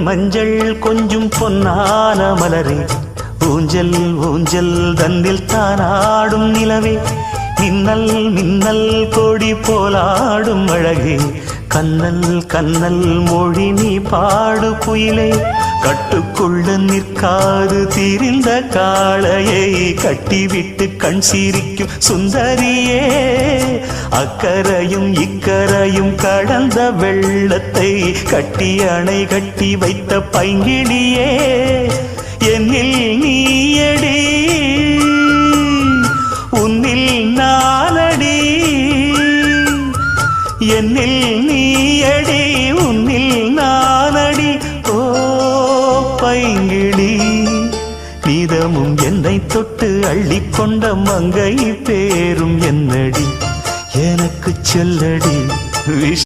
மஞ்சள் கொஞ்சம் பொன்னான மலரே, ஊஞ்சல் ஊஞ்சல் தந்தில் தானாடும் நிலவே, மின்னல் மின்னல் கொடி போலாடும் அழகே, கண்ணல் கண்ணல் மொழி நீ பாடு குயிலே, கட்டுக்குள்ள நிற்காது திரிந்த காளையை கட்டிவிட்டு கண் சிரிக்கும் சுந்தரியே, அக்கரையும் இக்கரையும் கடந்த வெள்ளத்தை கட்டி அணை கட்டி வைத்த பைங்கிளியே, என்னில் நீயடி உன்னில் நானடி, என்னில் நீயடி உன்னில் நானடி. ஓ பைங்கிளி, நீதமும் என்னை தொட்டு அள்ளிக்கொண்ட மங்கை பேரும் என்னடி, எனக்கு சொல்லடி.